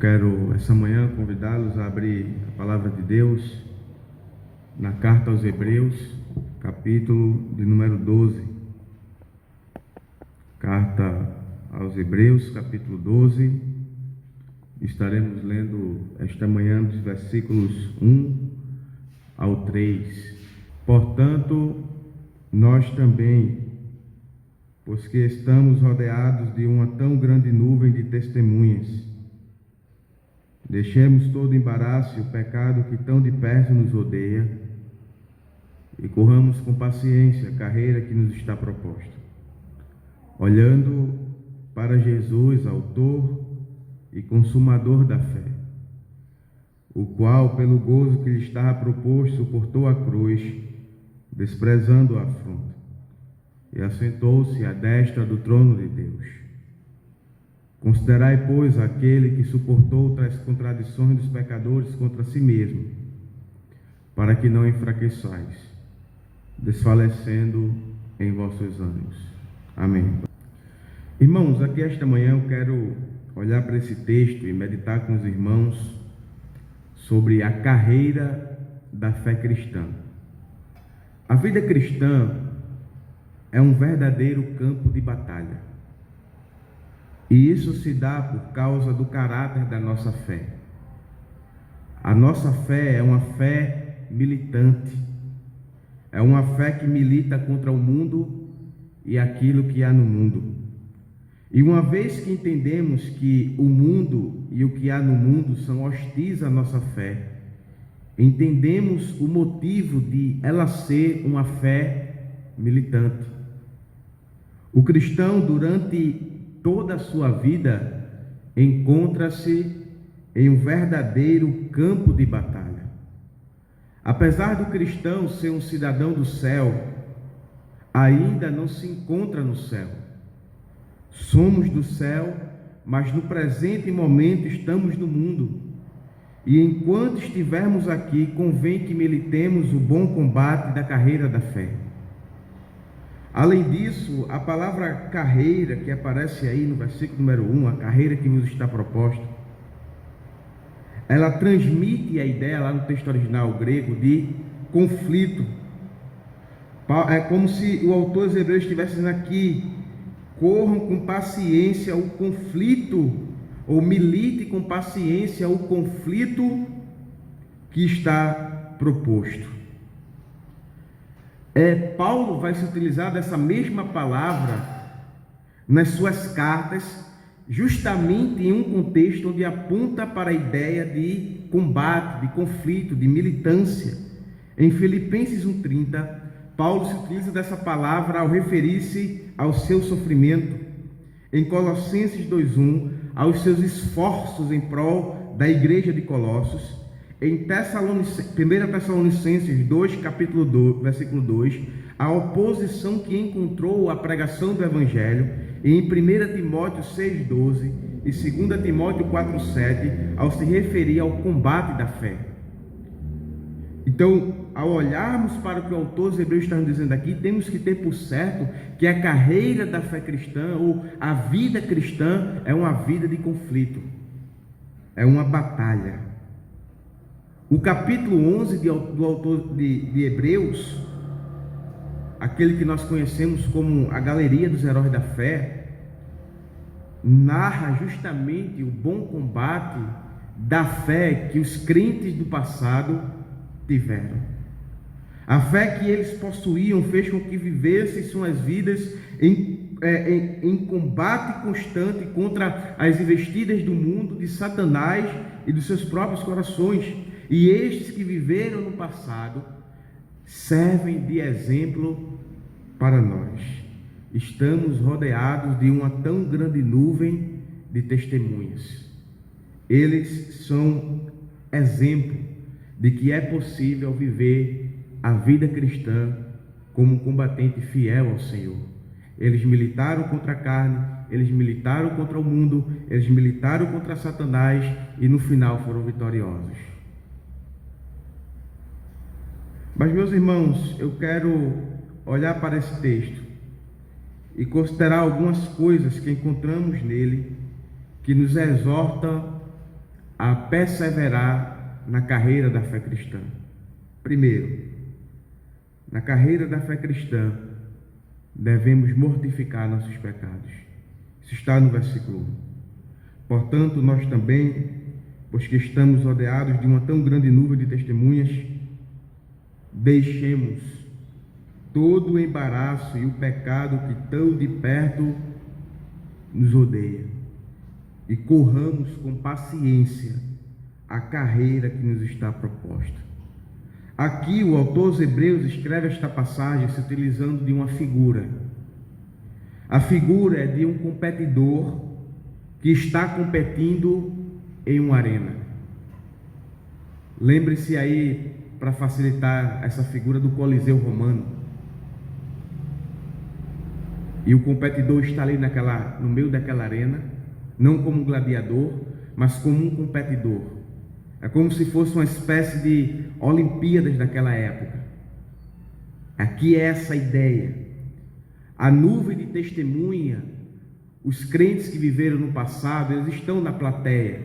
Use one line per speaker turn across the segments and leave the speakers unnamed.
Quero essa manhã convidá-los a abrir a palavra de Deus na carta aos Hebreus, capítulo de número 12. Carta aos Hebreus, capítulo 12. Estaremos lendo esta manhã dos versículos 1 ao 3. Portanto, nós também, pois que estamos rodeados de uma tão grande nuvem de testemunhas, deixemos todo o embaraço e o pecado que tão de perto nos odeia e corramos com paciência a carreira que nos está proposta, olhando para Jesus, autor e consumador da fé, o qual, pelo gozo que lhe estava proposto, suportou a cruz, desprezando a afronta, e assentou-se à destra do trono de Deus. Considerai, pois, aquele que suportou tais contradições dos pecadores contra si mesmo, para que não enfraqueçais, desfalecendo em vossos ânimos. Amém. Irmãos, aqui esta manhã eu quero olhar para esse texto e meditar com os irmãos sobre a carreira da fé cristã. A vida cristã é um verdadeiro campo de batalha. E isso se dá por causa do caráter da nossa fé. A nossa fé é uma fé militante. É uma fé que milita contra o mundo e aquilo que há no mundo. E uma vez que entendemos que o mundo e o que há no mundo são hostis à nossa fé, entendemos o motivo de ela ser uma fé militante. O cristão, durante toda a sua vida, encontra-se em um verdadeiro campo de batalha. Apesar do cristão ser um cidadão do céu, ainda não se encontra no céu. Somos do céu, mas no presente momento estamos no mundo. E enquanto estivermos aqui, convém que militemos o bom combate da carreira da fé. Além disso, a palavra carreira, que aparece aí no versículo número 1, a carreira que nos está proposta, ela transmite a ideia lá no texto original grego de conflito. É como se o autor dos Hebreus estivesse dizendo aqui: corram com paciência o conflito, ou milite com paciência o conflito que está proposto. Paulo vai se utilizar dessa mesma palavra nas suas cartas, justamente em um contexto onde aponta para a ideia de combate, de conflito, de militância. Em Filipenses 1,30, Paulo se utiliza dessa palavra ao referir-se ao seu sofrimento. Em Colossenses 2,1, aos seus esforços em prol da igreja de Colossos. Em 1 Tessalonicenses 2, capítulo 2, versículo 2, a oposição que encontrou à pregação do Evangelho. E em 1 Timóteo 6,12 e 2 Timóteo 4,7, ao se referir ao combate da fé. Então, ao olharmos para o que o autor dos Hebreus está nos dizendo aqui, temos que ter por certo que a carreira da fé cristã, ou a vida cristã, é uma vida de conflito, é uma batalha. O capítulo 11 do autor de Hebreus, aquele que nós conhecemos como a galeria dos heróis da fé, narra justamente o bom combate da fé que os crentes do passado tiveram. A fé que eles possuíam fez com que vivessem suas vidas em combate constante contra as investidas do mundo, de Satanás e dos seus próprios corações. E estes que viveram no passado servem de exemplo para nós. Estamos rodeados de uma tão grande nuvem de testemunhas. Eles são exemplo de que é possível viver a vida cristã como um combatente fiel ao Senhor. Eles militaram contra a carne, eles militaram contra o mundo, eles militaram contra Satanás e no final foram vitoriosos. Mas, meus irmãos, eu quero olhar para esse texto e considerar algumas coisas que encontramos nele que nos exortam a perseverar na carreira da fé cristã. Primeiro, na carreira da fé cristã, devemos mortificar nossos pecados. Isso está no versículo 1. Portanto, nós também, pois que estamos rodeados de uma tão grande nuvem de testemunhas, deixemos todo o embaraço e o pecado que tão de perto nos odeia e corramos com paciência a carreira que nos está proposta. Aqui o autor aos Hebreus escreve esta passagem se utilizando de uma figura. A figura é de um competidor que está competindo em uma arena. Lembre-se aí, para facilitar essa figura, do Coliseu Romano. E o competidor está ali no meio daquela arena, não como um gladiador, mas como um competidor. É como se fosse uma espécie de Olimpíadas daquela época. Aqui é essa ideia. A nuvem de testemunha, os crentes que viveram no passado, eles estão na plateia,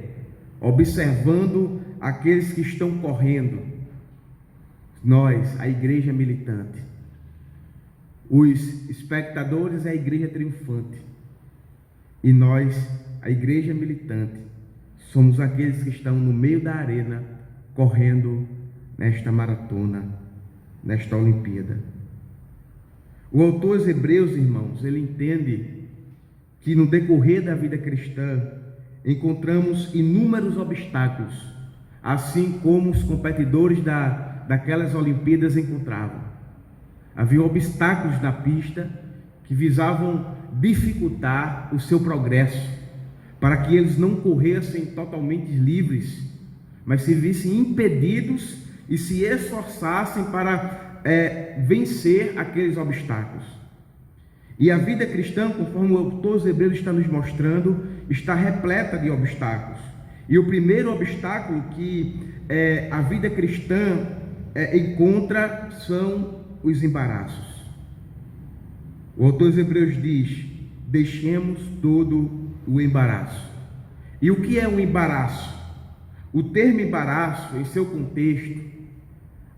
observando aqueles que estão correndo. Nós, a igreja militante. Os espectadores é a igreja triunfante. E nós, a igreja militante, somos aqueles que estão no meio da arena, correndo nesta maratona, nesta Olimpíada. O autor aos Hebreus, irmãos, ele entende que no decorrer da vida cristã encontramos inúmeros obstáculos, assim como os competidores daquelas Olimpíadas encontravam. Havia obstáculos na pista que visavam dificultar o seu progresso, para que eles não corressem totalmente livres, mas se vissem impedidos e se esforçassem para vencer aqueles obstáculos. E a vida cristã, conforme o autor dos Hebreus está nos mostrando, está repleta de obstáculos. E o primeiro obstáculo que a vida cristã encontra são os embaraços. O autor dos Hebreus diz: deixemos todo o embaraço. E o que é um embaraço? O termo embaraço, em seu contexto,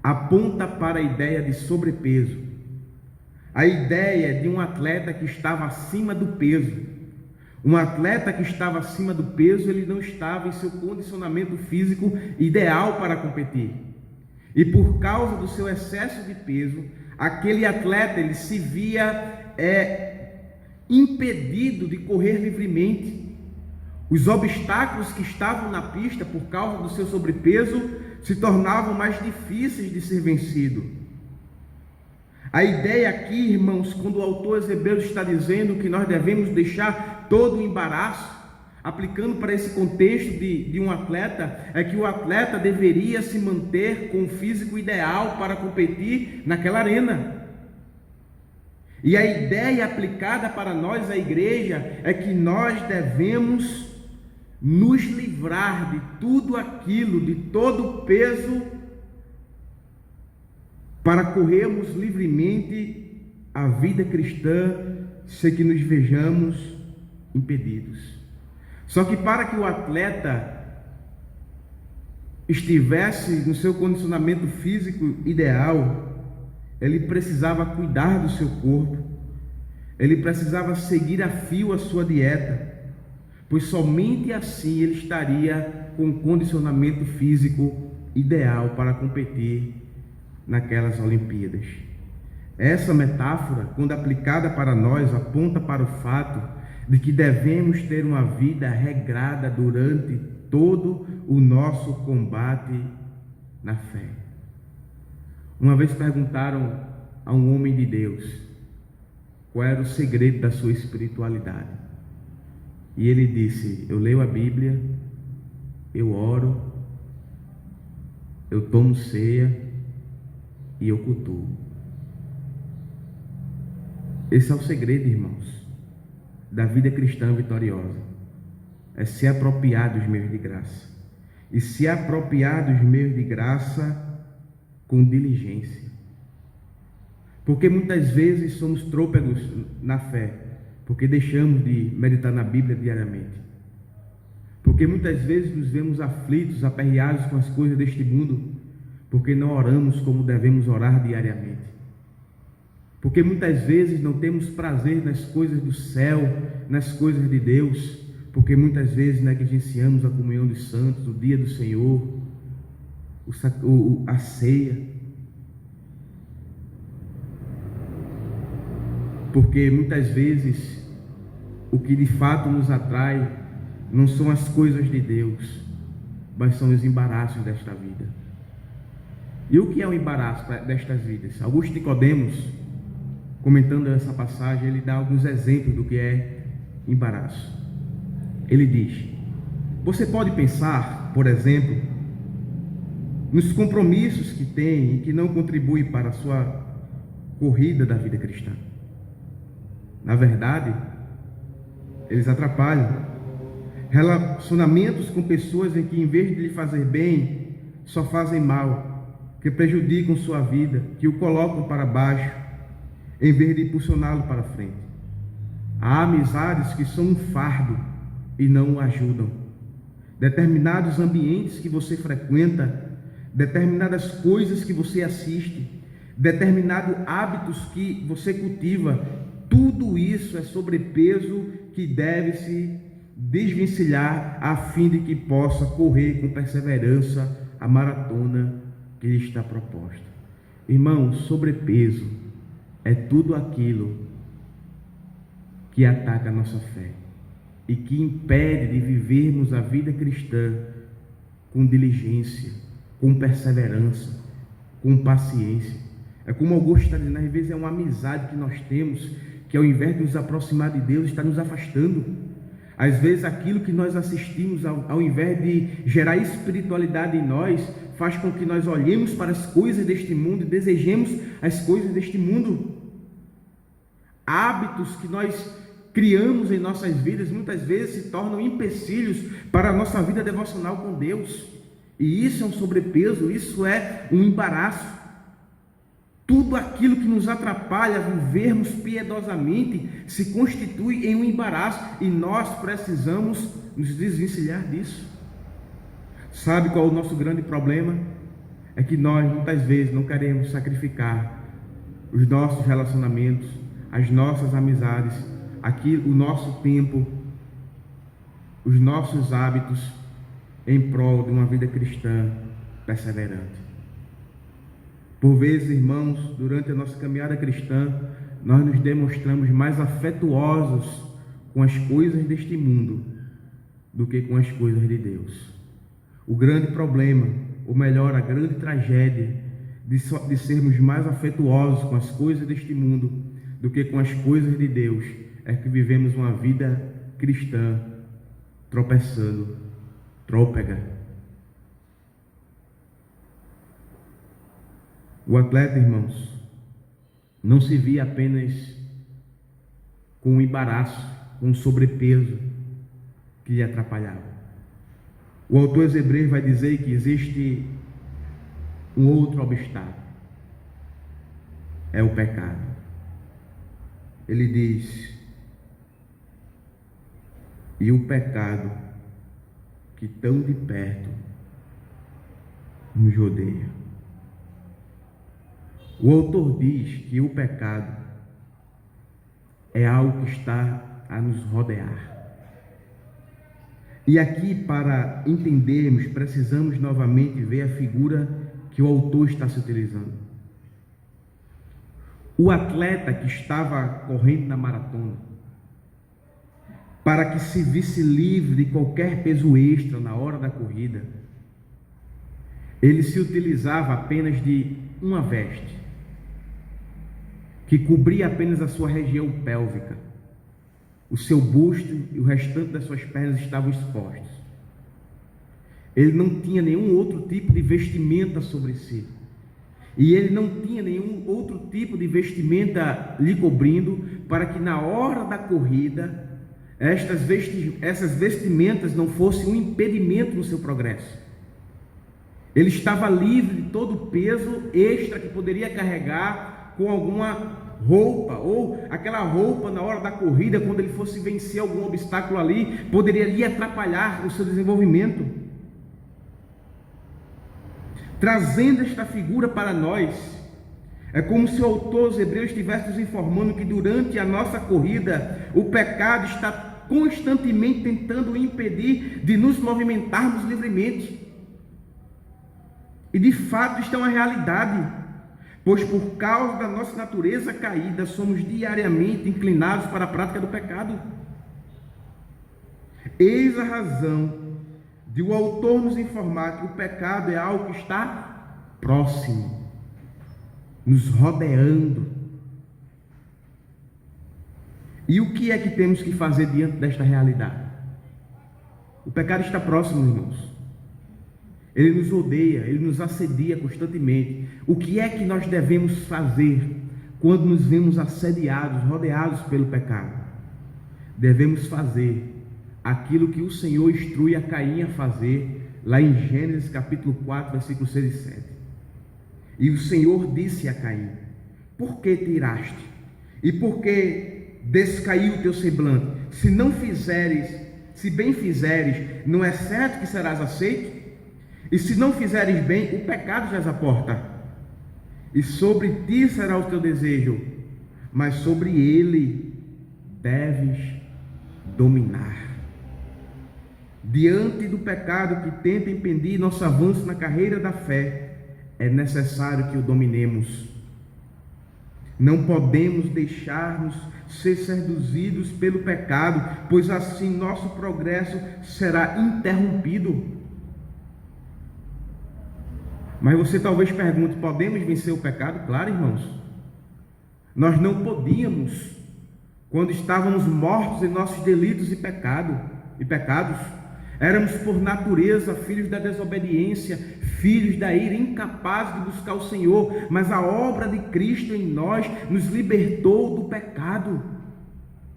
aponta para a ideia de sobrepeso, a ideia de um atleta que estava acima do peso. Um atleta que estava acima do peso, ele não estava em seu condicionamento físico ideal para competir. E por causa do seu excesso de peso, aquele atleta ele se via impedido de correr livremente. Os obstáculos que estavam na pista por causa do seu sobrepeso se tornavam mais difíceis de ser vencido. A ideia aqui, irmãos, quando o autor aos Hebreus está dizendo que nós devemos deixar todo o embaraço, aplicando para esse contexto de um atleta, é que o atleta deveria se manter com o físico ideal para competir naquela arena. E a ideia aplicada para nós, a igreja, é que nós devemos nos livrar de tudo aquilo, de todo o peso, para corrermos livremente a vida cristã, sem que nos vejamos impedidos. Só que para que o atleta estivesse no seu condicionamento físico ideal, ele precisava cuidar do seu corpo, ele precisava seguir a fio a sua dieta, pois somente assim ele estaria com um condicionamento físico ideal para competir naquelas Olimpíadas. Essa metáfora, quando aplicada para nós, aponta para o fato de que devemos ter uma vida regrada durante todo o nosso combate na fé. Uma vez perguntaram a um homem de Deus qual era o segredo da sua espiritualidade. E ele disse: eu leio a Bíblia, eu oro, eu tomo ceia e eu cultuo. Esse é o segredo, irmãos, da vida cristã vitoriosa. É se apropriar dos meios de graça. E se apropriar dos meios de graça com diligência. Porque muitas vezes somos trôpegos na fé, porque deixamos de meditar na Bíblia diariamente. Porque muitas vezes nos vemos aflitos, aperreados com as coisas deste mundo, porque não oramos como devemos orar diariamente. Porque muitas vezes não temos prazer nas coisas do céu, nas coisas de Deus, porque muitas vezes negligenciamos a comunhão dos santos, o dia do Senhor, a ceia. Porque muitas vezes o que de fato nos atrai não são as coisas de Deus, mas são os embaraços desta vida. E o que é o embaraço destas vidas? Augusto Nicodemos, comentando essa passagem, ele dá alguns exemplos do que é embaraço. Ele diz: você pode pensar, por exemplo, nos compromissos que tem e que não contribuem para a sua corrida da vida cristã. Na verdade, eles atrapalham. Relacionamentos com pessoas em que, em vez de lhe fazer bem, só fazem mal, que prejudicam sua vida, que o colocam para baixo, em vez de impulsioná-lo para frente. Há amizades que são um fardo e não o ajudam. Determinados ambientes que você frequenta, determinadas coisas que você assiste, determinados hábitos que você cultiva, tudo isso é sobrepeso que deve se desvencilhar a fim de que possa correr com perseverança a maratona que lhe está proposta. Irmão, sobrepeso é tudo aquilo que ataca a nossa fé e que impede de vivermos a vida cristã com diligência, com perseverança, com paciência. É como Augusto está dizendo, às vezes é uma amizade que nós temos, que ao invés de nos aproximar de Deus, está nos afastando. Às vezes aquilo que nós assistimos, ao invés de gerar espiritualidade em nós, faz com que nós olhemos para as coisas deste mundo e desejemos as coisas deste mundo. Hábitos que nós criamos em nossas vidas, muitas vezes se tornam empecilhos para a nossa vida devocional com Deus. E isso é um sobrepeso, isso é um embaraço. Tudo aquilo que nos atrapalha a vivermos piedosamente se constitui em um embaraço e nós precisamos nos desvencilhar disso. Sabe qual é o nosso grande problema? É que nós muitas vezes não queremos sacrificar os nossos relacionamentos, as nossas amizades, o nosso tempo, os nossos hábitos em prol de uma vida cristã perseverante. Por vezes, irmãos, durante a nossa caminhada cristã, nós nos demonstramos mais afetuosos com as coisas deste mundo do que com as coisas de Deus. O grande problema, ou melhor, a grande tragédia de sermos mais afetuosos com as coisas deste mundo do que com as coisas de Deus, é que vivemos uma vida cristã tropeçando, trôpega. O atleta, irmãos, não se via apenas com o embaraço, com o sobrepeso que lhe atrapalhava. O autor aos Hebreus vai dizer que existe um outro obstáculo, é o pecado. Ele diz: e o pecado que tão de perto nos rodeia. O autor diz que o pecado é algo que está a nos rodear. E aqui, para entendermos, precisamos novamente ver a figura que o autor está se utilizando. O atleta que estava correndo na maratona, para que se visse livre de qualquer peso extra na hora da corrida, ele se utilizava apenas de uma veste, que cobria apenas a sua região pélvica. O seu busto e o restante das suas pernas estavam expostos. Ele não tinha nenhum outro tipo de vestimenta sobre si. E ele não tinha nenhum outro tipo de vestimenta lhe cobrindo, para que na hora da corrida, essas vestimentas não fossem um impedimento no seu progresso. Ele estava livre de todo o peso extra que poderia carregar com alguma roupa, ou aquela roupa na hora da corrida, quando ele fosse vencer algum obstáculo ali, poderia lhe atrapalhar o seu desenvolvimento. Trazendo esta figura para nós, é como se o autor aos Hebreus estivesse nos informando que durante a nossa corrida, o pecado está constantemente tentando impedir de nos movimentarmos livremente. E de fato isto é uma realidade, pois por causa da nossa natureza caída, somos diariamente inclinados para a prática do pecado. Eis a razão de o autor nos informar que o pecado é algo que está próximo, nos rodeando. E o que é que temos que fazer diante desta realidade? O pecado está próximo, irmãos. Ele nos odeia, ele nos assedia constantemente. O que é que nós devemos fazer quando nos vemos assediados, rodeados pelo pecado? Devemos fazer aquilo que o Senhor instrui a Caim a fazer, lá em Gênesis capítulo 4, versículos 6 e 7. E o Senhor disse a Caim: por que te iraste? E por que descaiu o teu semblante? Se não fizeres, se bem fizeres, não é certo que serás aceito? E se não fizeres bem, o pecado jaz à porta, e sobre ti será o teu desejo, mas sobre ele deves dominar. Diante do pecado que tenta impedir nosso avanço na carreira da fé, é necessário que o dominemos. Não podemos deixar-nos ser seduzidos pelo pecado, pois assim nosso progresso será interrompido. Mas você talvez pergunte: podemos vencer o pecado? Claro, irmãos. Nós não podíamos quando estávamos mortos em nossos delitos e pecados. Éramos por natureza filhos da desobediência, filhos da ira, incapazes de buscar o Senhor. Mas a obra de Cristo em nós nos libertou do pecado,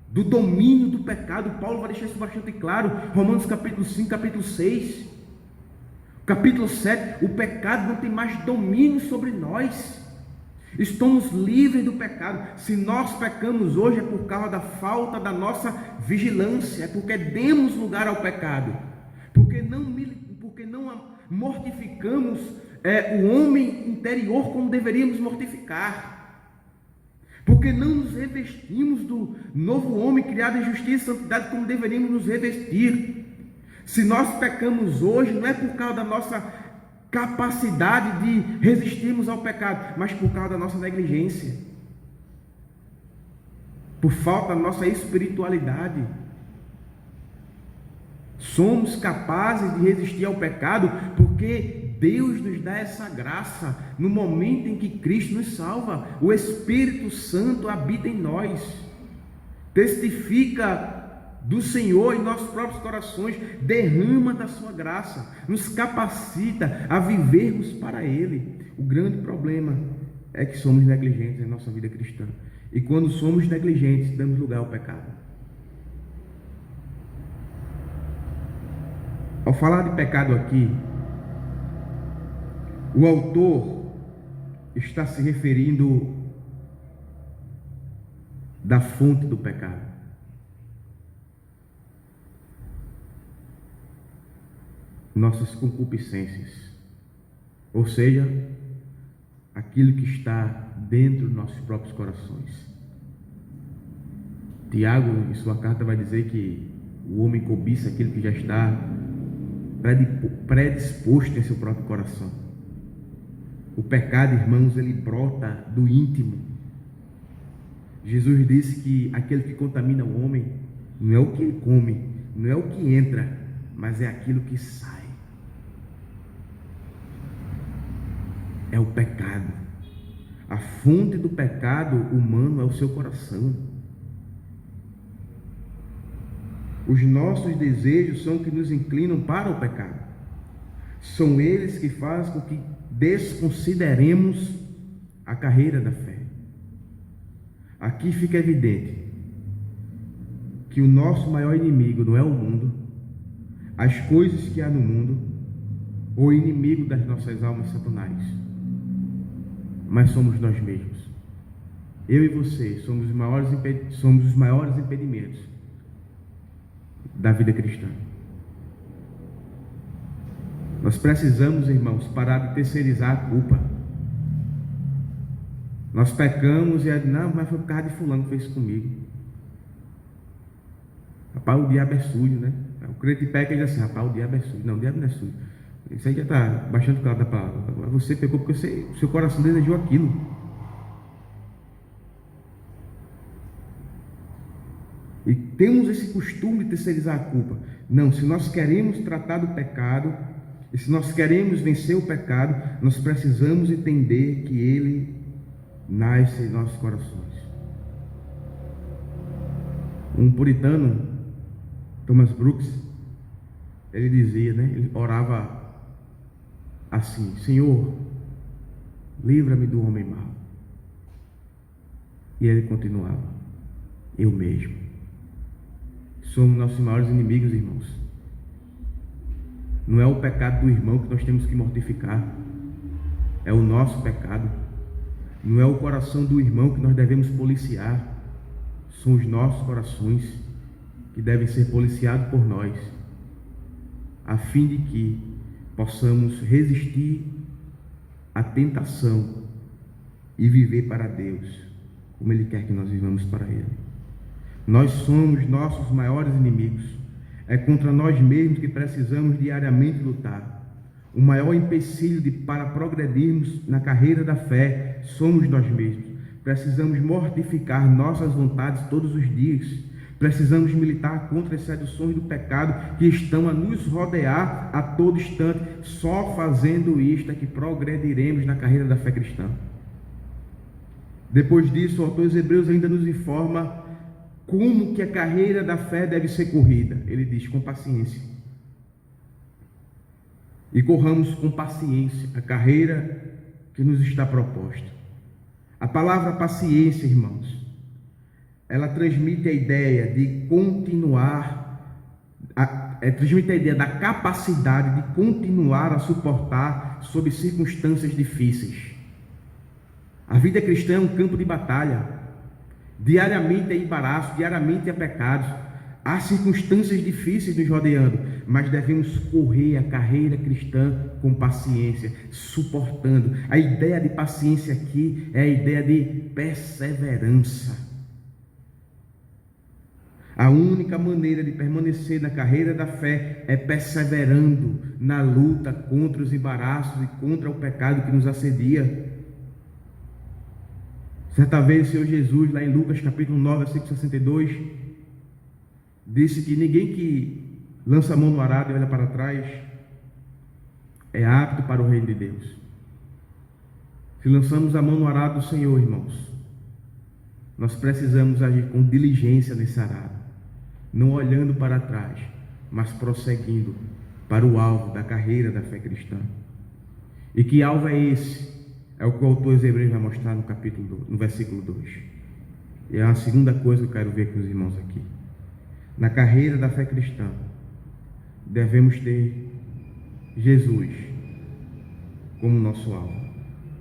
do domínio do pecado. Paulo vai deixar isso bastante claro, Romanos capítulo 5, capítulo 6. Capítulo 7, o pecado não tem mais domínio sobre nós. Estamos livres do pecado. Se nós pecamos hoje é por causa da falta da nossa vigilância, é porque demos lugar ao pecado, porque não mortificamos o homem interior como deveríamos mortificar, porque não nos revestimos do novo homem criado em justiça e santidade como deveríamos nos revestir. Se nós pecamos hoje, não é por causa da nossa capacidade de resistirmos ao pecado, mas por causa da nossa negligência, por falta da nossa espiritualidade. Somos capazes de resistir ao pecado porque Deus nos dá essa graça no momento em que Cristo nos salva. O Espírito Santo habita em nós, testifica do Senhor em nossos próprios corações, derrama da sua graça, nos capacita a vivermos para Ele. O grande problema é que somos negligentes em nossa vida cristã, e quando somos negligentes, damos lugar ao pecado. Ao falar de pecado aqui, o autor está se referindo da fonte do pecado. Nossas concupiscências, ou seja, aquilo que está dentro dos nossos próprios corações. Tiago, em sua carta, vai dizer que o homem cobiça aquilo que já está predisposto em seu próprio coração. O pecado, irmãos, ele brota do íntimo. Jesus disse que aquele que contamina o homem não é o que ele come, não é o que entra, mas é aquilo que sai. É o pecado. A fonte do pecado humano é o seu coração. Os nossos desejos são que nos inclinam para o pecado. São eles que fazem com que desconsideremos a carreira da fé. Aqui fica evidente que o nosso maior inimigo não é o mundo, as coisas que há no mundo, ou o inimigo das nossas almas, Satanás, mas somos nós mesmos. eu e você somos os maiores impedimentos da vida cristã. Nós precisamos, irmãos, parar de terceirizar a culpa. Nós pecamos e não, mas foi por causa de fulano que fez isso comigo. Rapaz, o diabo é sujo, né? O crente peca e diz assim, rapaz, o diabo é sujo. Não, o diabo não é sujo. Isso aí já está baixando claro da palavra. Você pecou porque seu coração desejou aquilo. E temos esse costume de terceirizar a culpa. Não, se nós queremos tratar do pecado, e se nós queremos vencer o pecado, nós precisamos entender que ele nasce em nossos corações. Um puritano, Thomas Brooks, ele dizia, né? Ele orava assim: Senhor, livra-me do homem mau. E ele continuava: eu mesmo. Somos nossos maiores inimigos, irmãos. Não é o pecado do irmão que nós temos que mortificar, é o nosso pecado. Não é o coração do irmão que nós devemos policiar, são os nossos corações que devem ser policiados por nós, a fim de que possamos resistir à tentação e viver para Deus, como Ele quer que nós vivamos para Ele. Nós somos nossos maiores inimigos. É contra nós mesmos que precisamos diariamente lutar. O maior empecilho para progredirmos na carreira da fé somos nós mesmos. Precisamos mortificar nossas vontades todos os dias. Precisamos militar contra as seduções do pecado que estão a nos rodear a todo instante. Só fazendo isto é que progrediremos na carreira da fé cristã. Depois disso, o autor dos Hebreus ainda nos informa como que a carreira da fé deve ser corrida. Ele diz: com paciência. E corramos com paciência a carreira que nos está proposta. A palavra paciência, irmãos, ela transmite a ideia de continuar, transmite a ideia da capacidade de continuar a suportar sob circunstâncias difíceis. A vida cristã é um campo de batalha. Diariamente é embaraço, diariamente é pecados. Há circunstâncias difíceis nos rodeando, mas devemos correr a carreira cristã com paciência, suportando. A ideia de paciência aqui é a ideia de perseverança. A única maneira de permanecer na carreira da fé é perseverando na luta contra os embaraços e contra o pecado que nos assedia. Certa vez o Senhor Jesus, lá em Lucas capítulo 9, versículo 62, disse que ninguém que lança a mão no arado e olha para trás é apto para o reino de Deus. Se lançamos a mão no arado do Senhor, irmãos, nós precisamos agir com diligência nesse arado, não olhando para trás, mas prosseguindo para o alvo da carreira da fé cristã. E que alvo é esse? É o que o autor dos Hebreus vai mostrar no versículo 2. E é a segunda coisa que eu quero ver com os irmãos aqui. Na carreira da fé cristã, devemos ter Jesus como nosso alvo.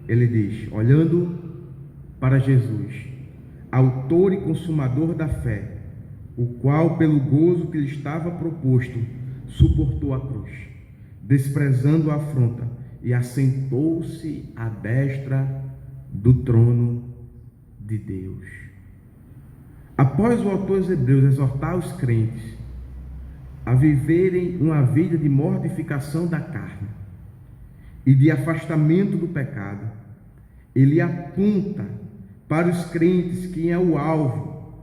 Ele diz: olhando para Jesus, autor e consumador da fé, o qual, pelo gozo que lhe estava proposto, suportou a cruz, desprezando a afronta, e assentou-se à destra do trono de Deus. Após o autor dos Hebreus exortar os crentes a viverem uma vida de mortificação da carne e de afastamento do pecado, ele aponta para os crentes quem é o alvo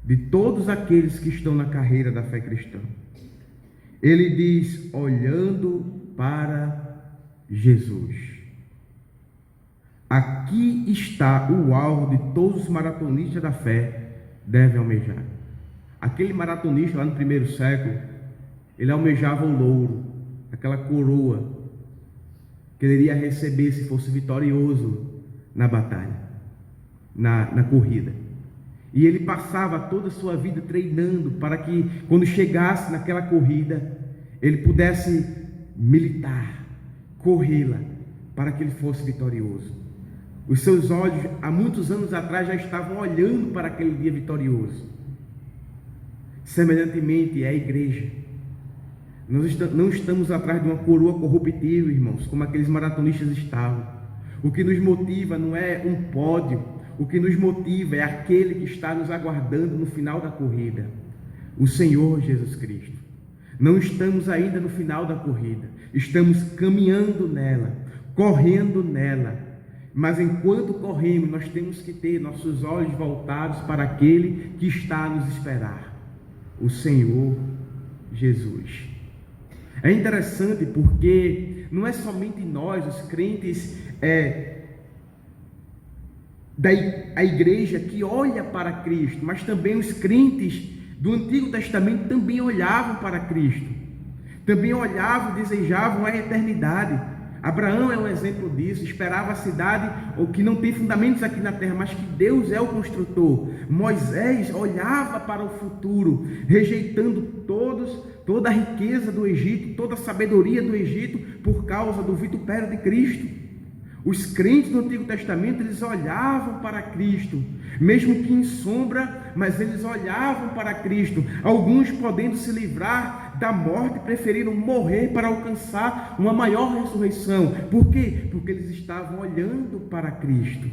de todos aqueles que estão na carreira da fé cristã. Ele diz: olhando para Jesus. Aqui está o alvo de todos os maratonistas da fé devem almejar. Aquele maratonista lá no primeiro século, ele almejava o louro, aquela coroa que ele iria receber se fosse vitorioso na batalha, na corrida. E ele passava toda a sua vida treinando para que, quando chegasse naquela corrida, ele pudesse militar, corrê-la, para que ele fosse vitorioso. Os seus olhos, há muitos anos atrás, já estavam olhando para aquele dia vitorioso. Semelhantemente, é a igreja. Nós não estamos atrás de uma coroa corruptível, irmãos, como aqueles maratonistas estavam. O que nos motiva não é um pódio, o que nos motiva é aquele que está nos aguardando no final da corrida, o Senhor Jesus Cristo. Não estamos ainda no final da corrida, estamos caminhando nela, correndo nela, mas enquanto corremos, nós temos que ter nossos olhos voltados para aquele que está a nos esperar, o Senhor Jesus. É interessante porque não é somente nós, os crentes, a igreja que olha para Cristo, mas também os crentes do Antigo Testamento também olhavam para Cristo, também olhavam e desejavam a eternidade. Abraão é um exemplo disso, esperava a cidade que não tem fundamentos aqui na terra, mas que Deus é o construtor. Moisés olhava para o futuro, rejeitando toda a riqueza do Egito, toda a sabedoria do Egito, por causa do vitupério de Cristo. Os crentes do Antigo Testamento, eles olhavam para Cristo, mesmo que em sombra, mas eles olhavam para Cristo. Alguns, podendo se livrar da morte, preferiram morrer para alcançar uma maior ressurreição. Por quê? Porque eles estavam olhando para Cristo.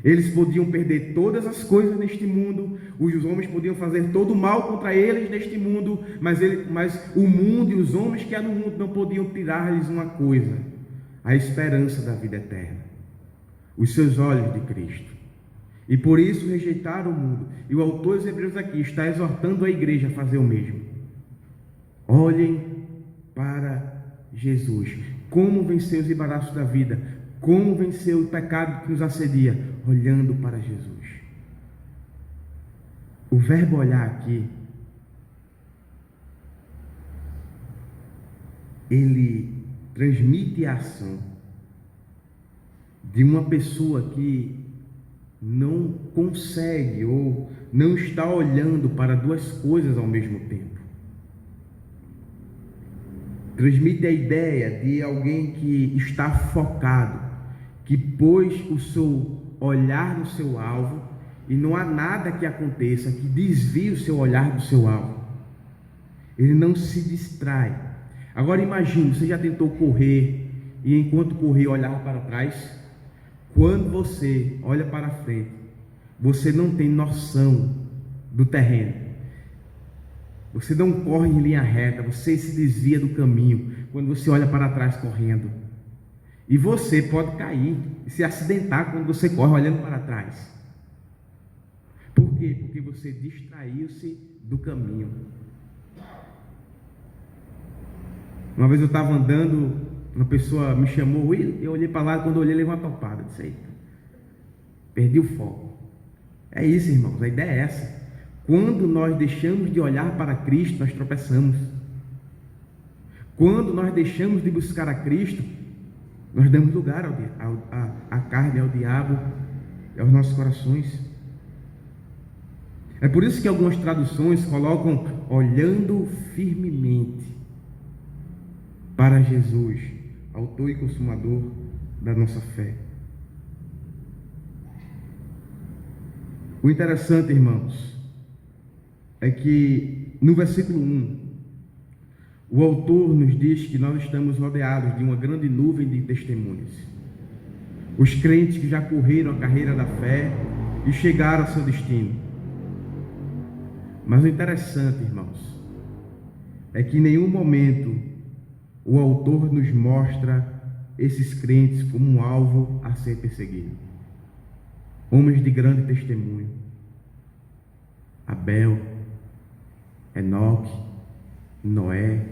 Eles podiam perder todas as coisas neste mundo, os homens podiam fazer todo o mal contra eles neste mundo, mas o mundo e os homens que há no mundo não podiam tirar-lhes uma coisa: a esperança da vida eterna, os seus olhos de Cristo. E por isso rejeitaram o mundo. E o autor dos Hebreus aqui está exortando a igreja a fazer o mesmo. Olhem para Jesus. Como vencer os embaraços da vida? Como vencer o pecado que nos assedia? Olhando para Jesus. O verbo olhar aqui, ele transmite a ação de uma pessoa que não consegue ou não está olhando para duas coisas ao mesmo tempo. Transmite a ideia de alguém que está focado, que pôs o seu olhar no seu alvo e não há nada que aconteça que desvie o seu olhar do seu alvo. Ele não se distrai. Agora imagine, você já tentou correr e enquanto corria olhar para trás? Quando você olha para frente, você não tem noção do terreno. Você não corre em linha reta, você se desvia do caminho quando você olha para trás correndo. E você pode cair e se acidentar quando você corre olhando para trás. Por quê? Porque você distraiu-se do caminho. Uma vez eu estava andando, uma pessoa me chamou, eu olhei para lá, quando eu olhei, levei uma topada. Disse, eita, perdi o foco. É isso, irmãos, a ideia é essa. Quando nós deixamos de olhar para Cristo, nós tropeçamos. Quando nós deixamos de buscar a Cristo, nós damos lugar à carne, ao diabo, aos nossos corações. É por isso que algumas traduções colocam olhando firmemente para Jesus, autor e consumador da nossa fé. O interessante, irmãos, é que no versículo 1, o autor nos diz que nós estamos rodeados de uma grande nuvem de testemunhas. Os crentes que já correram a carreira da fé e chegaram ao seu destino. Mas o interessante, irmãos, é que em nenhum momento o autor nos mostra esses crentes como um alvo a ser perseguido. Homens de grande testemunho. Abel, Enoque, Noé,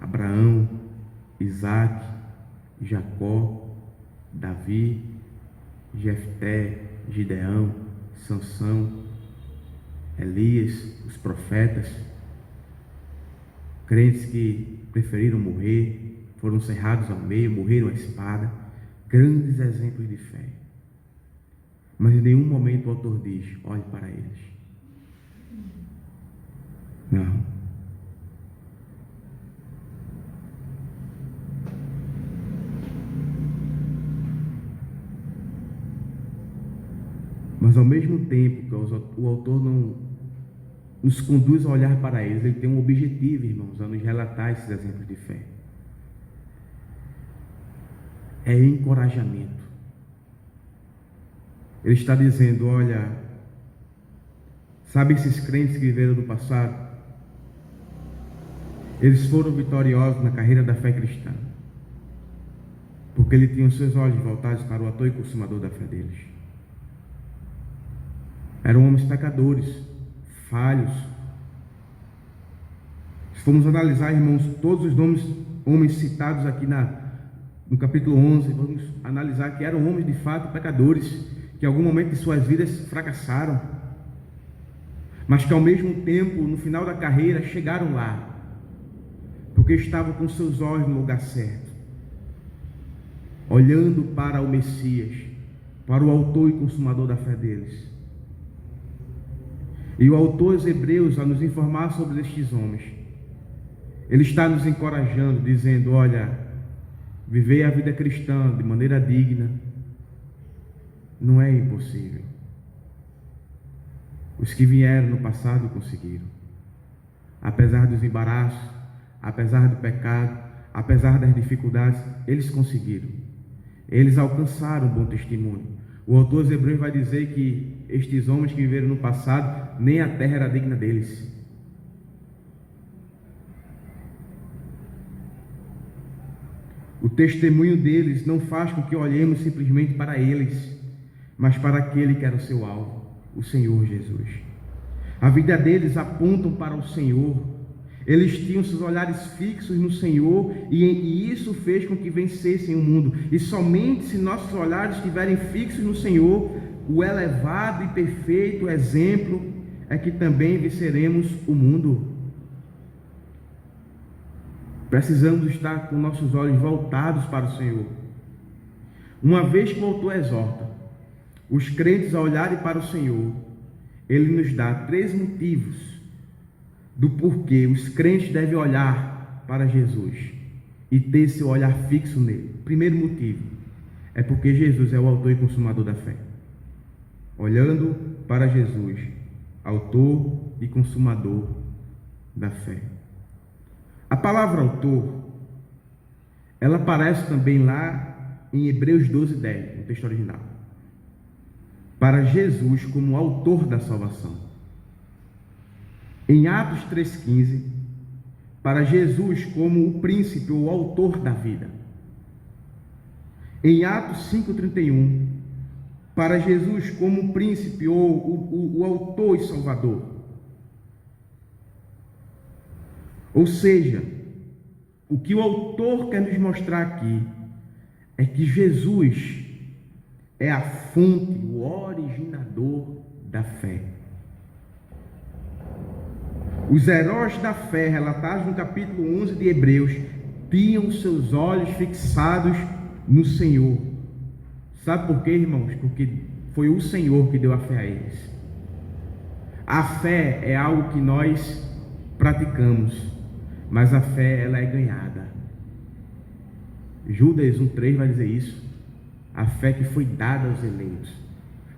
Abraão, Isaac, Jacó, Davi, Jefté, Gideão, Sansão, Elias, os profetas, crentes que preferiram morrer, foram cerrados ao meio, morreram à espada, grandes exemplos de fé. Mas em nenhum momento o autor diz, olhe para eles. Não. Mas ao mesmo tempo que o autor não nos conduz a olhar para eles, ele tem um objetivo, irmãos, a nos relatar esses exemplos de fé. É encorajamento. Ele está dizendo, olha, sabe esses crentes que viveram no passado? Eles foram vitoriosos na carreira da fé cristã, porque ele tinha os seus olhos voltados para o autor e consumador da fé deles. Eram homens pecadores, falhos. Se formos analisar, irmãos, todos os homens citados aqui no capítulo 11, vamos analisar que eram homens de fato pecadores, que em algum momento de suas vidas fracassaram, mas que ao mesmo tempo, no final da carreira, chegaram lá, porque estavam com seus olhos no lugar certo, olhando para o Messias, para o autor e consumador da fé deles. E o autor aos Hebreus, a nos informar sobre estes homens, ele está nos encorajando, dizendo, olha, viver a vida cristã de maneira digna não é impossível. Os que vieram no passado conseguiram. Apesar dos embaraços, apesar do pecado, apesar das dificuldades, eles conseguiram. Eles alcançaram um bom testemunho. O autor dos Hebreus vai dizer que estes homens que viveram no passado, nem a terra era digna deles. O testemunho deles não faz com que olhemos simplesmente para eles, mas para aquele que era o seu alvo, o Senhor Jesus. A vida deles apontam para o Senhor. Eles tinham seus olhares fixos no Senhor, e isso fez com que vencessem o mundo. E somente se nossos olhares estiverem fixos no Senhor, o elevado e perfeito exemplo, é que também venceremos o mundo. Precisamos estar com nossos olhos voltados para o Senhor. Uma vez que o autor exorta os crentes a olharem para o Senhor, ele nos dá 3 motivos do porquê os crentes devem olhar para Jesus e ter seu olhar fixo nele. Primeiro motivo é porque Jesus é o autor e consumador da fé. Olhando para Jesus, autor e consumador da fé. A palavra autor, ela aparece também lá em Hebreus 12:10, no texto original. Para Jesus como autor da salvação. Em Atos 3:15, para Jesus como o príncipe ou autor da vida. Em Atos 5:31, para Jesus como o príncipe ou o autor e salvador. Ou seja, o que o autor quer nos mostrar aqui é que Jesus é a fonte, o originador da fé. Os heróis da fé, relatados no capítulo 11 de Hebreus, tinham seus olhos fixados no Senhor. Sabe por quê, irmãos? Porque foi o Senhor que deu a fé a eles. A fé é algo que nós praticamos, mas a fé, ela é ganhada. Judas 1:3 vai dizer isso. A fé que foi dada aos eleitos.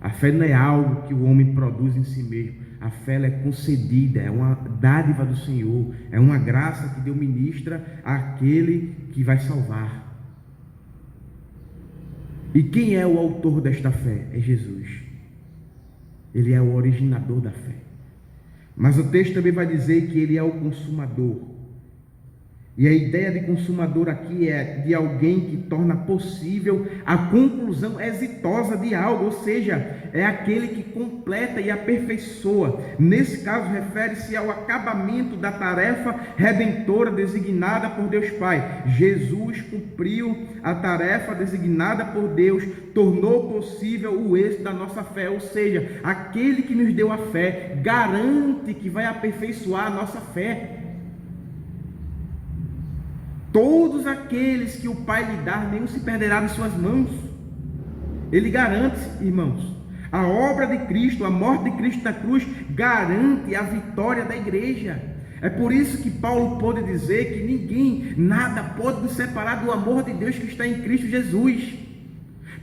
A fé não é algo que o homem produz em si mesmo. A fé, ela é concedida, é uma dádiva do Senhor, é uma graça que Deus ministra àquele que vai salvar. E quem é o autor desta fé? É Jesus. Ele é o originador da fé. Mas o texto também vai dizer que ele é o consumador. E a ideia de consumador aqui é de alguém que torna possível a conclusão exitosa de algo, ou seja, é aquele que completa e aperfeiçoa. Nesse caso, refere-se ao acabamento da tarefa redentora designada por Deus Pai. Jesus cumpriu a tarefa designada por Deus, tornou possível o êxito da nossa fé, ou seja, aquele que nos deu a fé garante que vai aperfeiçoar a nossa fé. Todos aqueles que o Pai lhe dá, nenhum se perderá em suas mãos. Ele garante, irmãos, a obra de Cristo, a morte de Cristo na cruz, garante a vitória da igreja. É por isso que Paulo pôde dizer que ninguém, nada pode nos separar do amor de Deus que está em Cristo Jesus.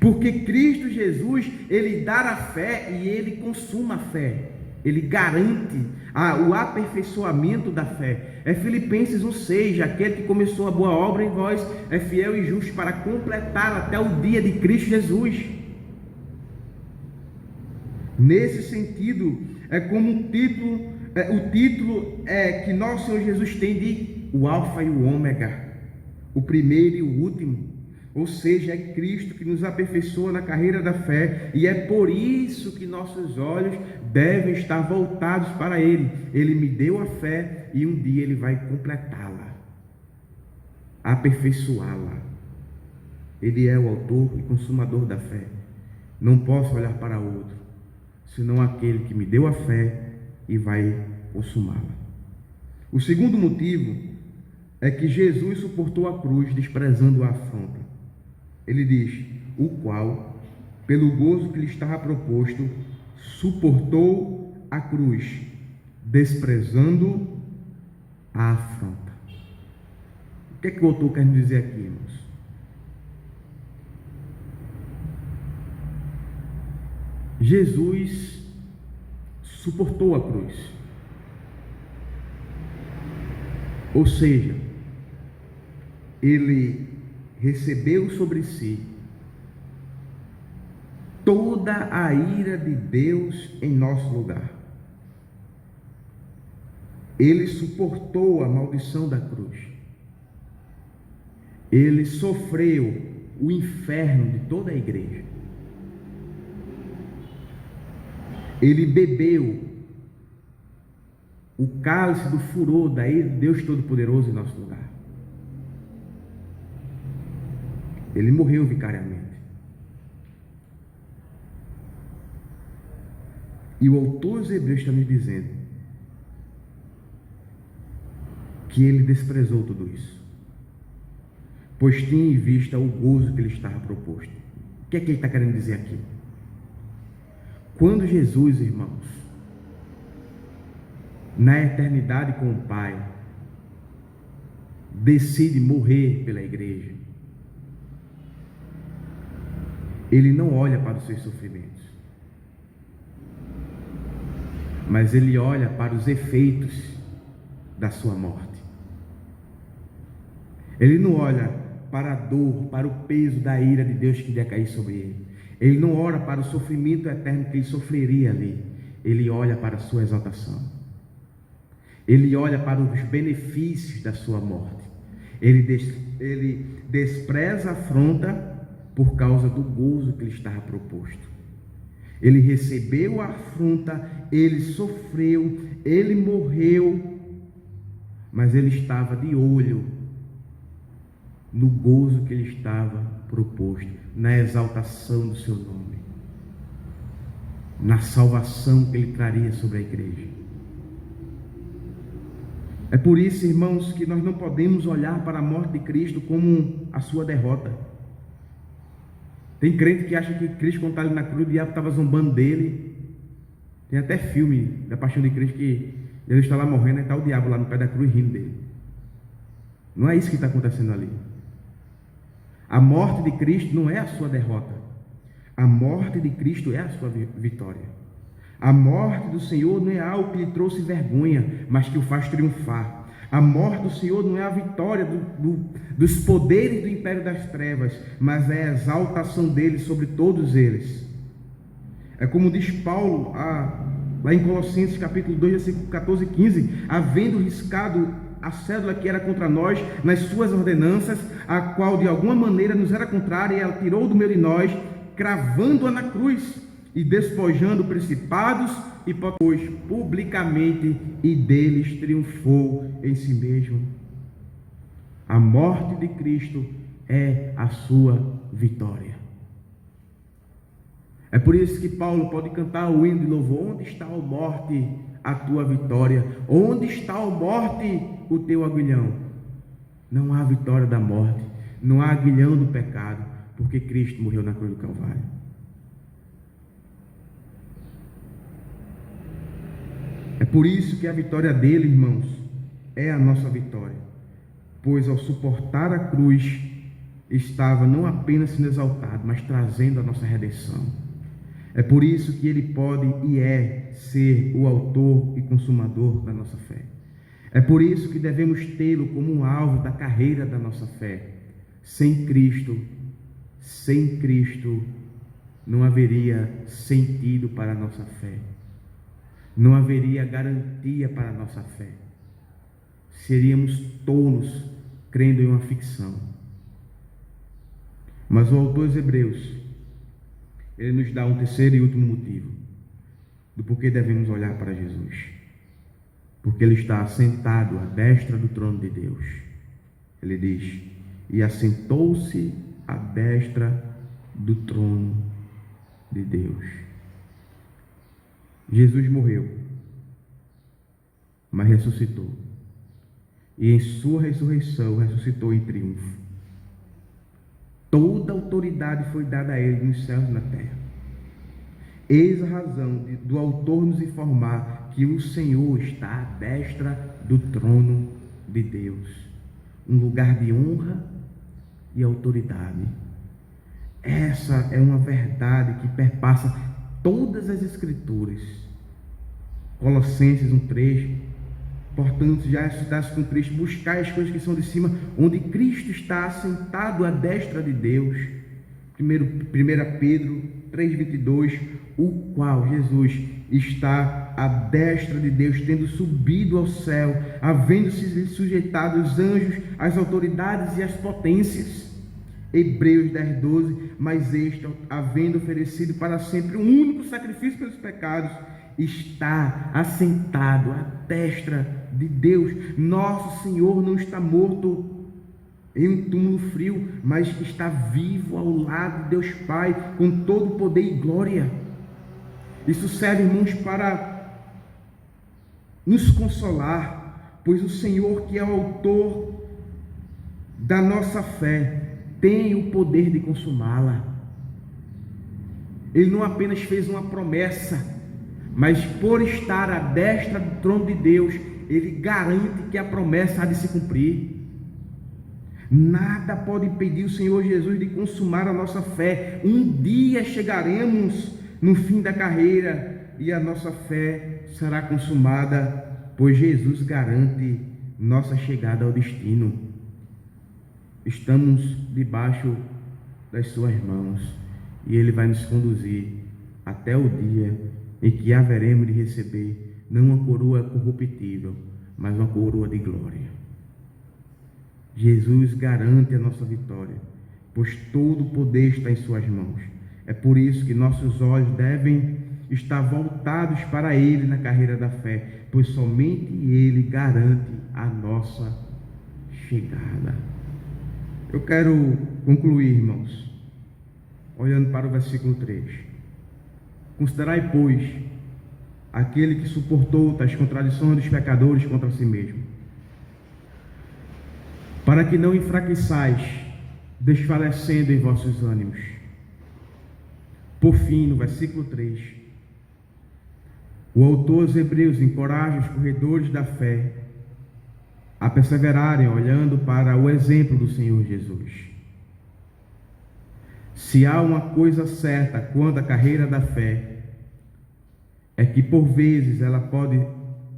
Porque Cristo Jesus, ele dá a fé e ele consuma a fé. Ele garante o aperfeiçoamento da fé. É Filipenses 1,6: aquele que começou a boa obra em vós é fiel e justo para completá-la até o dia de Cristo Jesus. Nesse sentido, é como o título que nosso Senhor Jesus tem de o Alfa e o Ômega, o primeiro e o último. Ou seja, é Cristo que nos aperfeiçoa na carreira da fé, e é por isso que nossos olhos devem estar voltados para Ele. Ele me deu a fé e um dia Ele vai completá-la, aperfeiçoá-la. Ele é o autor e consumador da fé. Não posso olhar para outro, senão aquele que me deu a fé e vai consumá-la. O segundo motivo é que Jesus suportou a cruz, desprezando a afronta. Ele diz: o qual, pelo gozo que lhe estava proposto, suportou a cruz, desprezando a afronta. O que é que o autor quer dizer aqui, irmãos? Jesus suportou a cruz. Ou seja, ele recebeu sobre si toda a ira de Deus em nosso lugar. Ele suportou a maldição da cruz. Ele sofreu o inferno de toda a igreja. Ele bebeu o cálice do furor da ira de Deus Todo-Poderoso em nosso lugar. Ele morreu vicariamente. E o autor dos Hebreus está nos dizendo que ele desprezou tudo isso, pois tinha em vista o gozo que lhe estava proposto. O que é que ele está querendo dizer aqui? Quando Jesus, irmãos, na eternidade com o Pai, decide morrer pela igreja, ele não olha para os seus sofrimentos, mas ele olha para os efeitos da sua morte. Ele não olha para a dor, para o peso da ira de Deus que ia cair sobre ele. Ele não olha para o sofrimento eterno que ele sofreria ali. Ele olha para a sua exaltação. Ele olha para os benefícios da sua morte. Ele despreza a afronta por causa do gozo que lhe estava proposto. Ele recebeu a afronta, ele sofreu, ele morreu, mas ele estava de olho no gozo que lhe estava proposto, na exaltação do seu nome, na salvação que ele traria sobre a igreja. É por isso, irmãos, que nós não podemos olhar para a morte de Cristo como a sua derrota. Tem crente que acha que Cristo, quando está ali na cruz, o diabo estava zombando dele. Tem até filme da Paixão de Cristo que Jesus está lá morrendo e está o diabo lá no pé da cruz rindo dele. Não é isso que está acontecendo ali. A morte de Cristo não é a sua derrota. A morte de Cristo é a sua vitória. A morte do Senhor não é algo que lhe trouxe vergonha, mas que o faz triunfar. A morte do Senhor não é a vitória dos poderes do império das trevas, mas é a exaltação dele sobre todos eles. É como diz Paulo lá em Colossenses capítulo 2, versículo 14 e 15: havendo riscado a cédula que era contra nós nas suas ordenanças, a qual de alguma maneira nos era contrária, e ela tirou do meio de nós, cravando-a na cruz e despojando principados e potestades publicamente, e deles triunfou em si mesmo. A morte de Cristo é a sua vitória. É por isso que Paulo pode cantar o hino de louvor: onde está, ó morte, a tua vitória? Onde está, ó morte, o teu aguilhão? Não há vitória da morte, não há aguilhão do pecado, porque Cristo morreu na cruz do Calvário. É por isso que a vitória dele, irmãos, é a nossa vitória, pois ao suportar a cruz, estava não apenas sendo exaltado, mas trazendo a nossa redenção. É por isso que ele pode e é ser o autor e consumador da nossa fé. É por isso que devemos tê-lo como um alvo da carreira da nossa fé. Sem Cristo não haveria sentido para a nossa fé. Não haveria garantia para a nossa fé. Seríamos tolos crendo em uma ficção. Mas o autor dos Hebreus, ele nos dá um terceiro e último motivo do porquê devemos olhar para Jesus. Porque ele está assentado à destra do trono de Deus. Ele diz: e assentou-se à destra do trono de Deus. Jesus morreu, mas ressuscitou. E em sua ressurreição ressuscitou em triunfo. Toda autoridade foi dada a ele nos céus e na terra. Eis a razão do autor nos informar que o Senhor está à destra do trono de Deus, um lugar de honra e autoridade. Essa é uma verdade que perpassa todas as Escrituras. Colossenses 1:3. Portanto, já estáis com Cristo, buscai as coisas que são de cima, onde Cristo está assentado à destra de Deus. 1 Pedro 3:22, o qual Jesus está à destra de Deus, tendo subido ao céu, havendo-se sujeitado os anjos, as autoridades e as potências. Hebreus 10:12, mas este, havendo oferecido para sempre um único sacrifício pelos pecados, está assentado à destra de Deus. Nosso Senhor não está morto em um túmulo frio, mas está vivo ao lado de Deus Pai, com todo o poder e glória. Isso serve, irmãos, para nos consolar, pois o Senhor, que é o autor da nossa fé, tem o poder de consumá-la. Ele não apenas fez uma promessa, mas por estar à destra do trono de Deus, ele garante que a promessa há de se cumprir. Nada pode impedir o Senhor Jesus de consumar a nossa fé. Um dia chegaremos no fim da carreira e a nossa fé será consumada, pois Jesus garante nossa chegada ao destino. Estamos debaixo das suas mãos e ele vai nos conduzir até o dia em que haveremos de receber não uma coroa corruptível, mas uma coroa de glória. Jesus garante a nossa vitória, pois todo o poder está em suas mãos. É por isso que nossos olhos devem estar voltados para Ele na carreira da fé, pois somente Ele garante a nossa chegada. Eu quero concluir, irmãos, olhando para o versículo 3. Considerai, pois, aquele que suportou as contradições dos pecadores contra si mesmo, para que não enfraqueçais, desfalecendo em vossos ânimos. Por fim, no versículo 3, o autor aos Hebreus encoraja os corredores da fé a perseverarem olhando para o exemplo do Senhor Jesus. Se há uma coisa certa quanto à carreira da fé, é que por vezes ela pode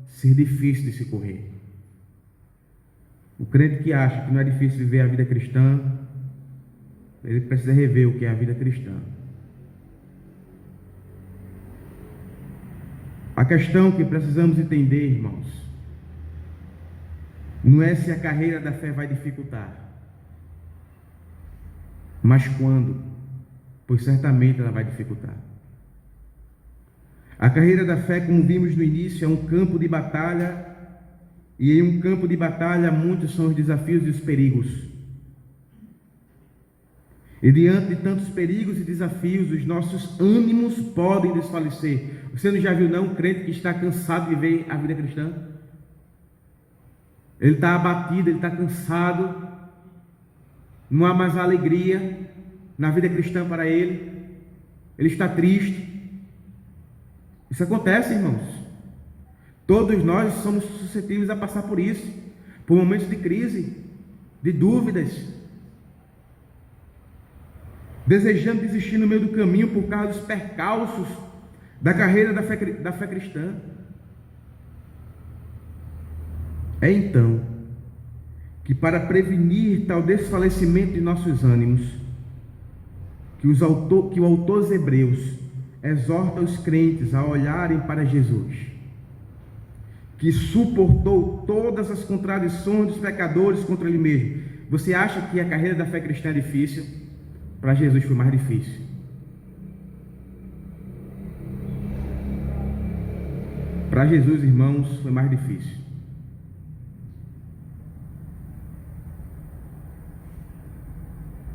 ser difícil de se correr. O crente que acha que não é difícil viver a vida cristã, ele precisa rever o que é a vida cristã. A questão que precisamos entender, irmãos, não é se a carreira da fé vai dificultar, mas quando, pois certamente ela vai dificultar. A carreira da fé, como vimos no início, é um campo de batalha, e em um campo de batalha muitos são os desafios e os perigos. E diante de tantos perigos e desafios, os nossos ânimos podem desfalecer. Você não já viu não um crente que está cansado de viver a vida cristã? Ele está abatido, ele está cansado, não há mais alegria na vida cristã para ele, ele está triste. Isso acontece, irmãos. Todos nós somos suscetíveis a passar por isso, por momentos de crise, de dúvidas. desejando desistir no meio do caminho por causa dos percalços da carreira da fé cristã. É então que, para prevenir tal desfalecimento de nossos ânimos, que o autor dos Hebreus exorta os crentes a olharem para Jesus, que suportou todas as contradições dos pecadores contra ele mesmo. Você acha que a carreira da fé cristã é difícil? Para Jesus foi mais difícil. Para Jesus, irmãos, foi mais difícil.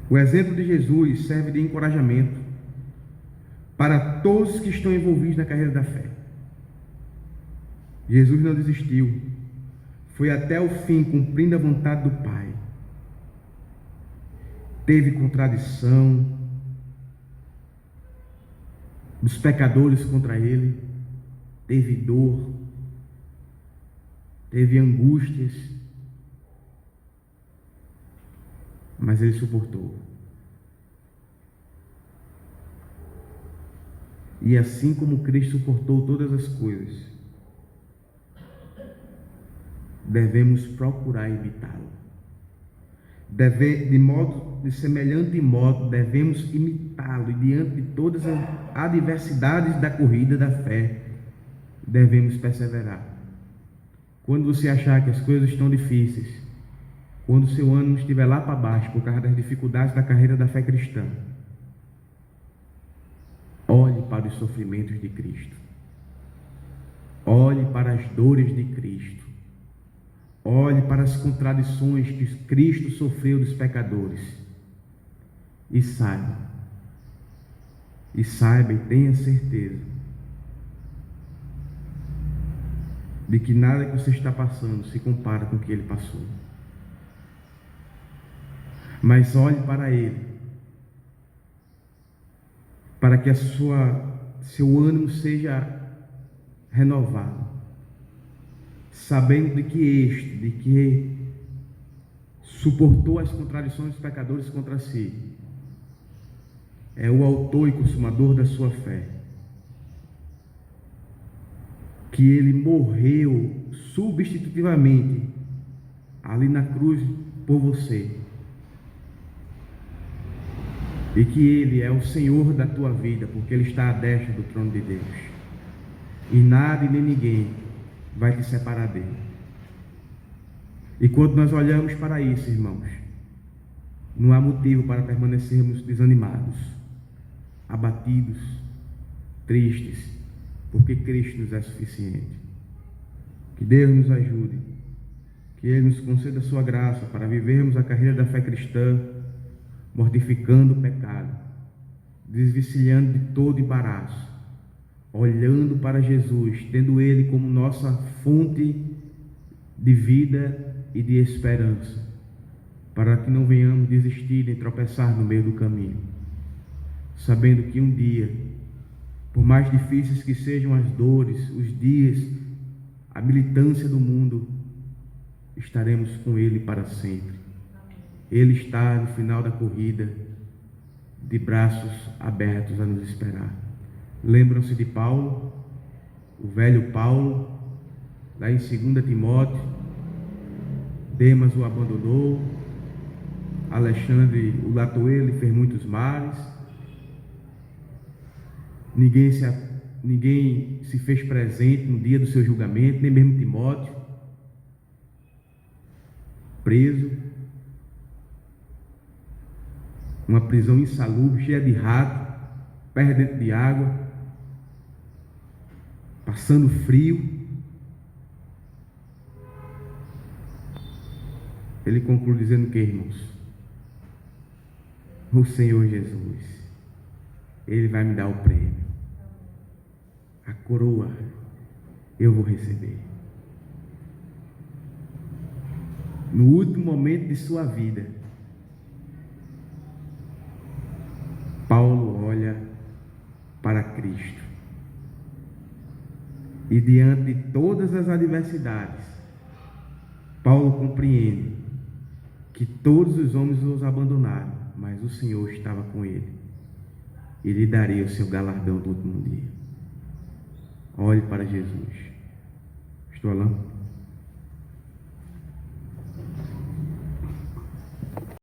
O exemplo de Jesus serve de encorajamento para todos que estão envolvidos na carreira da fé. Jesus não desistiu, foi até o fim, cumprindo a vontade do Pai. Teve contradição dos pecadores contra ele, teve dor, teve angústias, mas ele suportou. E assim como Cristo suportou todas as coisas, devemos procurar evitá-lo. De semelhante modo, devemos imitá-lo, e diante de todas as adversidades da corrida da fé, devemos perseverar. Quando você achar que as coisas estão difíceis, quando o seu ânimo estiver lá para baixo por causa das dificuldades da carreira da fé cristã, olhe para os sofrimentos de Cristo, olhe para as dores de Cristo, olhe para as contradições que Cristo sofreu dos pecadores, e saiba e tenha certeza de que nada que você está passando se compara com o que ele passou. Mas olhe para ele, para que seu ânimo seja renovado, sabendo de que suportou as contradições dos pecadores contra si, é o autor e consumador da sua fé, que ele morreu substitutivamente ali na cruz por você, e que ele é o Senhor da tua vida, porque ele está à destra do trono de Deus, e nada e nem ninguém vai te separar dele. E quando nós olhamos para isso, irmãos, não há motivo para permanecermos desanimados, abatidos, tristes, porque Cristo nos é suficiente. Que Deus nos ajude, que Ele nos conceda a sua graça para vivermos a carreira da fé cristã, mortificando o pecado, desvencilhando de todo embaraço, olhando para Jesus, tendo Ele como nossa fonte de vida e de esperança, para que não venhamos desistir nem tropeçar no meio do caminho, sabendo que um dia, por mais difíceis que sejam as dores, os dias, a militância do mundo, estaremos com Ele para sempre. Ele está no final da corrida, de braços abertos a nos esperar. Lembram-se de Paulo, o velho Paulo, lá em 2 Timóteo. Demas o abandonou, Alexandre o latoeiro lhe fez muitos males, ninguém se fez presente no dia do seu julgamento, nem mesmo Timóteo, preso, uma prisão insalubre, cheia de rato, pés dentro de água, passando frio. Ele conclui dizendo que, irmãos, o Senhor Jesus, Ele vai me dar o prêmio, a coroa eu vou receber. No último momento de sua vida, Paulo olha para Cristo, e diante de todas as adversidades, Paulo compreende que todos os homens os abandonaram, mas o Senhor estava com ele. e lhe darei o seu galardão do último dia. Olhe para Jesus. Pastor Alain.